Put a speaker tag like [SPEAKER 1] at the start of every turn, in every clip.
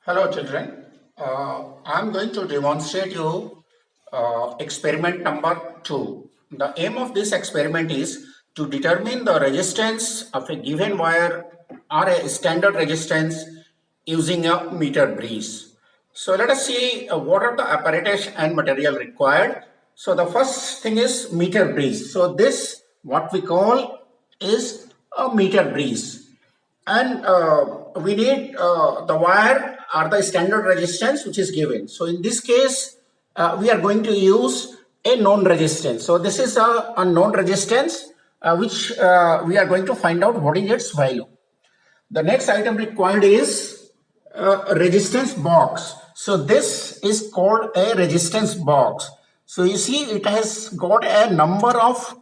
[SPEAKER 1] Hello children, I'm going to demonstrate you experiment number 2. The aim of this experiment is to determine the resistance of a given wire or a standard resistance using a meter breeze. So let us see what are the apparatus and material required. So the first thing is meter breeze. So this what we call is a meter breeze, and we need the wire or the standard resistance which is given. So in this case we are going to use a known resistance. So this is a known resistance which we are going to find out what is its value. The next item required is a resistance box. So this is called a resistance box. So you see it has got a number of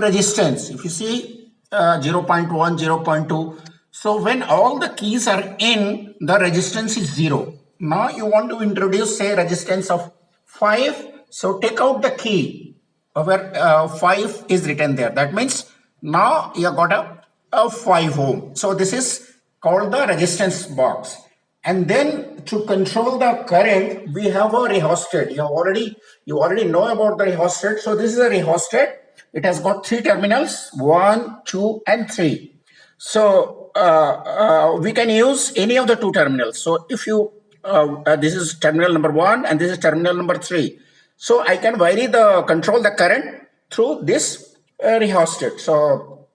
[SPEAKER 1] resistance. If you see 0.1, 0.2. So when all the keys are in, the resistance is 0. Now you want to introduce say resistance of 5. So take out the key where 5 is written there. That means now you have got a 5 ohm. So this is called the resistance box. And then to control the current, we have a rheostat. You already know about the rheostat. So this is a rheostat. It has got 3 terminals, 1, 2, and 3. So we can use any of the 2 terminals. So if you this is terminal number 1 and this is terminal number 3. So I can vary the control the current through this rheostat. So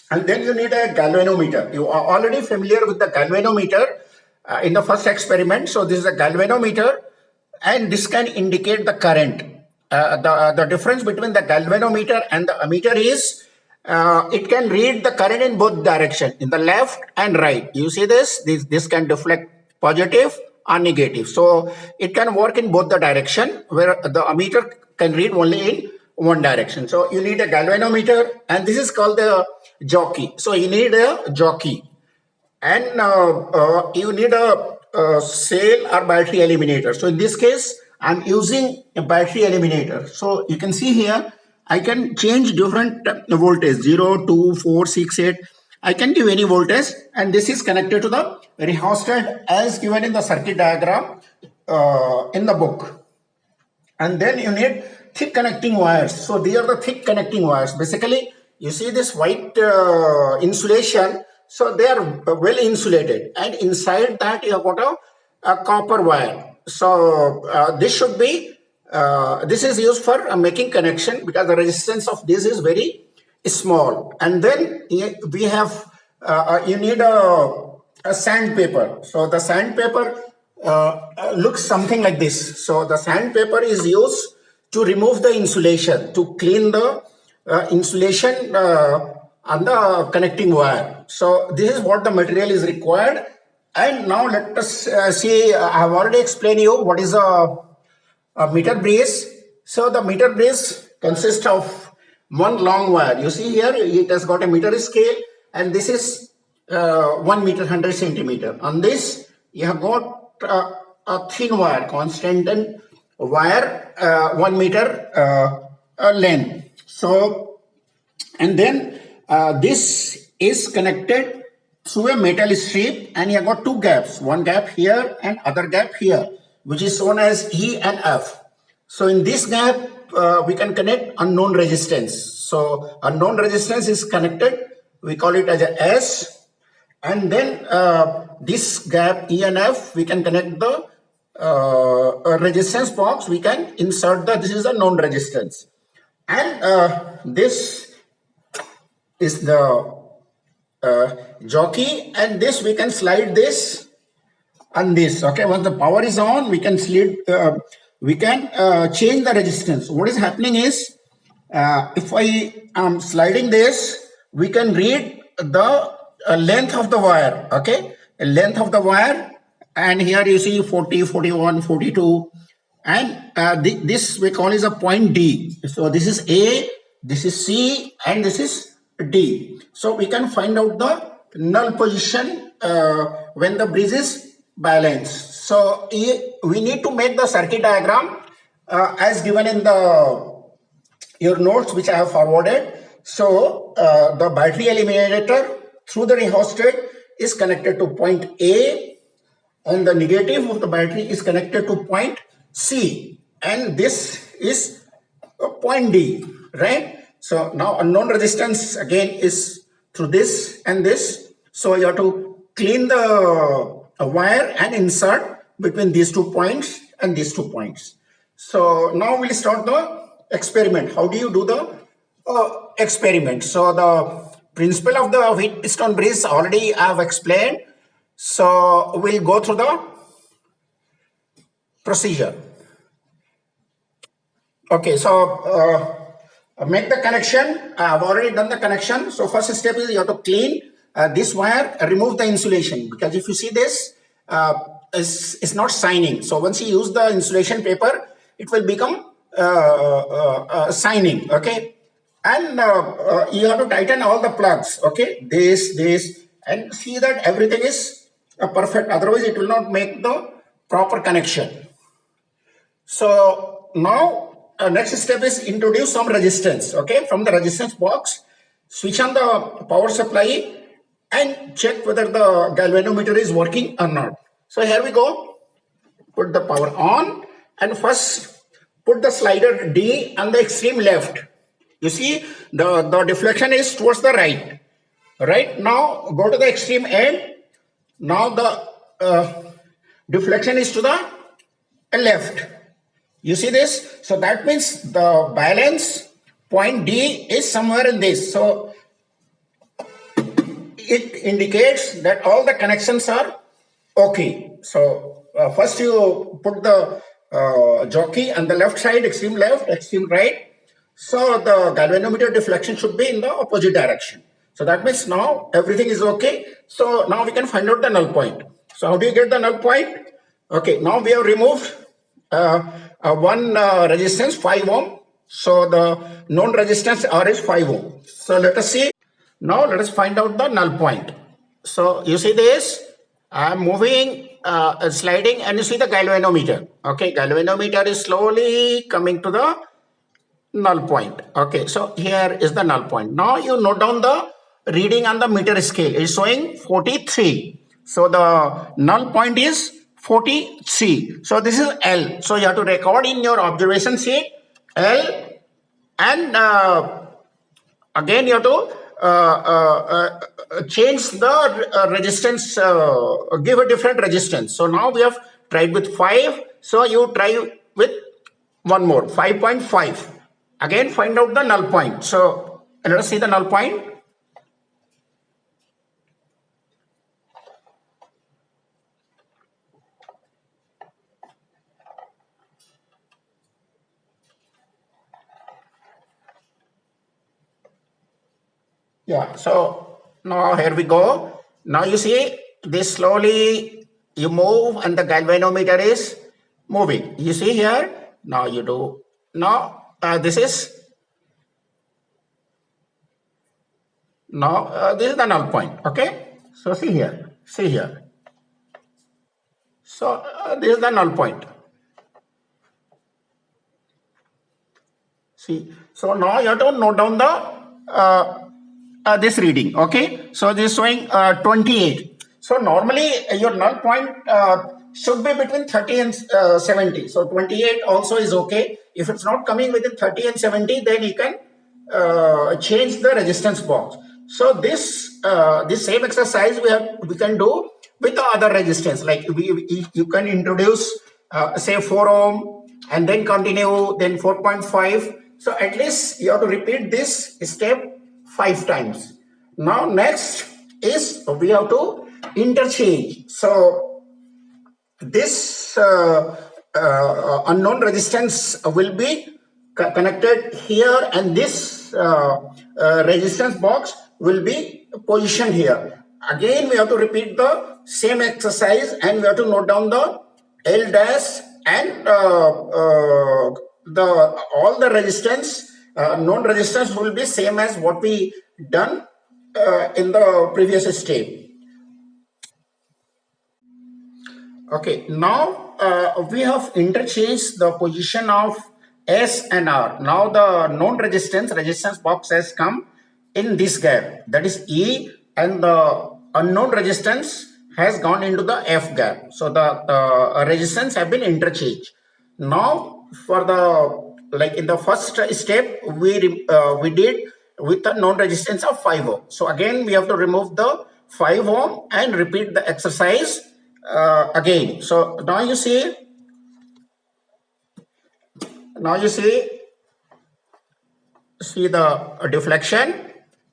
[SPEAKER 1] and then you need a galvanometer. You are already familiar with the galvanometer in the first experiment. So this is a galvanometer, and this can indicate the current. The difference between the galvanometer and the ammeter is it can read the current in both direction, in the left and right. You see this can deflect positive or negative. So it can work in both the direction, where the ammeter can read only in one direction. So you need a galvanometer, and this is called the jockey. So you need a jockey, and you need a cell or battery eliminator. So in this case I'm using a battery eliminator. So you can see here I can change different voltage 0, 2, 4, 6, 8. I can give any voltage, and this is connected to the rheostat as given in the circuit diagram in the book. And then you need thick connecting wires. So these are the thick connecting wires. Basically you see this white insulation. So they are well insulated, and inside that you have got a copper wire. So this should be this is used for making connection, because the resistance of this is very small. And then we have you need a sandpaper. So the sandpaper looks something like this. So the sandpaper is used to remove the insulation, to clean the insulation on the connecting wire. So this is what the material is required. And now let us see. I have already explained you what is a meter brace. So the meter brace consists of one long wire. You see here it has got a meter scale, and this is 1 meter 100 centimeter. On this you have got a thin wire, constant and wire 1 meter length. So and then this is connected through a metal strip, and you have got 2 gaps, one gap here and other gap here, which is shown as E and F. So in this gap we can connect unknown resistance. So unknown resistance is connected, we call it as a S. And then this gap E and F, we can connect the resistance box. We can insert this is a known resistance, and this is the jockey, and this we can slide this and this. Okay, once the power is on, we can slide we can change the resistance. What is happening is if I am sliding this, we can read the length of the wire. Okay, length of the wire, and here you see 40, 41, 42, and this we call is a point D. So this is A, this is C, and this is D. So we can find out the null position when the breeze is balanced. So we need to make the circuit diagram as given in your notes, which I have forwarded. So the battery eliminator through the rheostat is connected to point A, and the negative of the battery is connected to point C, and this is a point D, right? So now unknown resistance again is through this and this. So you have to clean the wire and insert between these 2 points and these 2 points. So now we'll start the experiment. How do you do the experiment? So the principle of the Wheatstone bridge already I have explained. So we'll go through the procedure. Okay, so make the connection. I've already done the connection. So first step is you have to clean this wire, remove the insulation, because if you see this, it's not shining. So once you use the insulation paper, it will become shining. Okay, and you have to tighten all the plugs. Okay, this, and see that everything is perfect. Otherwise, it will not make the proper connection. So now next step is introduce some resistance. Okay, from the resistance box, switch on the power supply and check whether the galvanometer is working or not. So here we go. Put the power on and first put the slider D on the extreme left. You see the deflection is towards the right. Right now go to the extreme end. Now the deflection is to the left. You see this? So that means the balance point D is somewhere in this. So it indicates that all the connections are okay. So first you put the jockey on the left side, extreme left, extreme right. So the galvanometer deflection should be in the opposite direction. So that means now everything is okay. So now we can find out the null point. So how do you get the null point? Okay, now we have removed one resistance 5 ohm. So the known resistance R is 5 ohm. So let us see. Now let us find out the null point. So you see this, I am moving, sliding, and you see the galvanometer. Okay, galvanometer is slowly coming to the null point. Okay, so here is the null point. Now you note down the reading on the meter scale. It is showing 43. So the null point is 43. So this is L. So you have to record in your observation sheet L, and again you have to change the resistance, give a different resistance. So now we have tried with 5. So you try with one more, 5.5. Again find out the null point. So let us see the null point. Yeah, so now here we go. Now you see this slowly you move and the galvanometer is moving. You see here, now you do, now this is the null point. Okay, so see here. So this is the null point. See, so now you have to note down the this reading. Okay, so this is showing 28. So normally your null point should be between 30 and 70. So 28 also is okay. If it's not coming within 30 and 70, then you can change the resistance box. So this same exercise we can do with the other resistance. Like you can introduce say 4 ohm and then continue, then 4.5. So at least you have to repeat this step 5 times. Now next is we have to interchange. So this unknown resistance will be connected here, and this resistance box will be positioned here. Again we have to repeat the same exercise, and we have to note down the L dash and all the resistance, known resistance will be same as what we done in the previous step. Okay, now we have interchanged the position of S and R. Now the known resistance box has come in this gap, that is E, and the unknown resistance has gone into the F gap. So the resistance have been interchanged. Now for the, like in the first step, we did with a known resistance of 5 ohm. So again we have to remove the 5 ohm and repeat the exercise again. So now you see, see the deflection.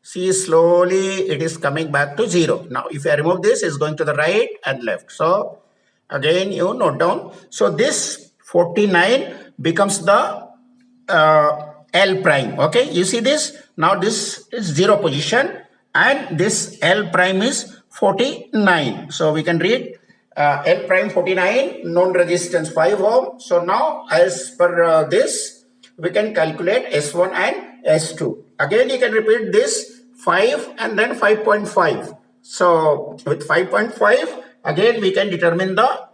[SPEAKER 1] See, slowly it is coming back to 0. Now if I remove this, it's going to the right and left. So again you note down. So this 49 becomes the L prime. Okay, you see this? Now this is 0 position and this L prime is 49. So we can read L prime 49, known resistance 5 ohm. So now as per this, we can calculate S1 and S2. Again you can repeat this 5 and then 5.5. So with 5.5, again we can determine the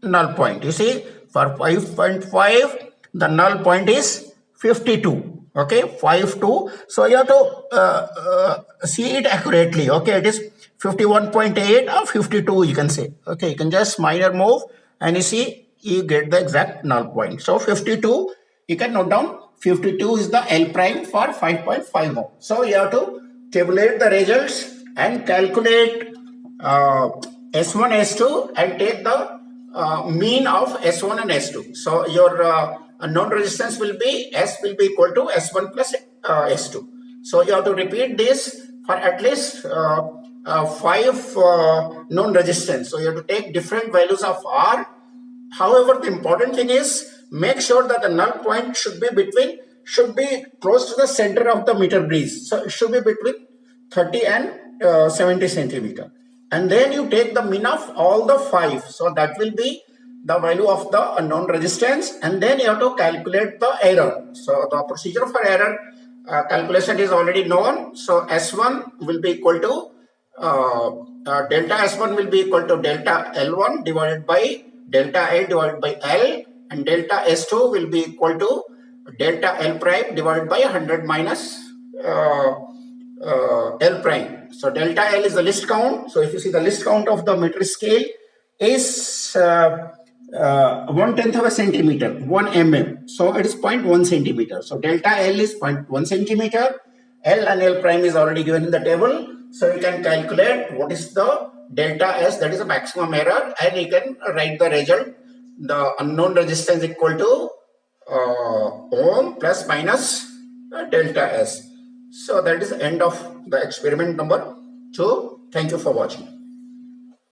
[SPEAKER 1] null point. You see, for 5.5, the null point is 52. Okay, 52. So you have to see it accurately. Okay, it is 51.8 or 52, you can say. Okay, you can just minor move and you see, you get the exact null point. So 52, you can note down 52 is the L prime for 5.5 ohm. So you have to tabulate the results and calculate S1, S2 and take the mean of S1 and S2. So your known resistance will be S will be equal to S1 plus S2. So you have to repeat this for at least 5 known resistance. So you have to take different values of R. However, the important thing is make sure that the null point should be close to the center of the meter breeze. So it should be between 30 and 70 centimeter. And then you take the mean of all the 5. So that will be the value of the unknown resistance. And then you have to calculate the error. So the procedure for error calculation is already known. So S1 will be equal to delta S1 will be equal to delta L1 divided by delta L divided by L, and delta S2 will be equal to delta L prime divided by 100 minus L prime. So delta L is the list count. So if you see the list count of the meter scale is 1/10 of a centimeter, 1 mm. So it is 0.1 centimeter. So delta L is 0.1 centimeter. L and L prime is already given in the table. So you can calculate what is the delta S, that is the maximum error, and you can write the result. The unknown resistance equal to ohm plus minus delta S. So that is the end of the experiment number 2. Thank you for watching.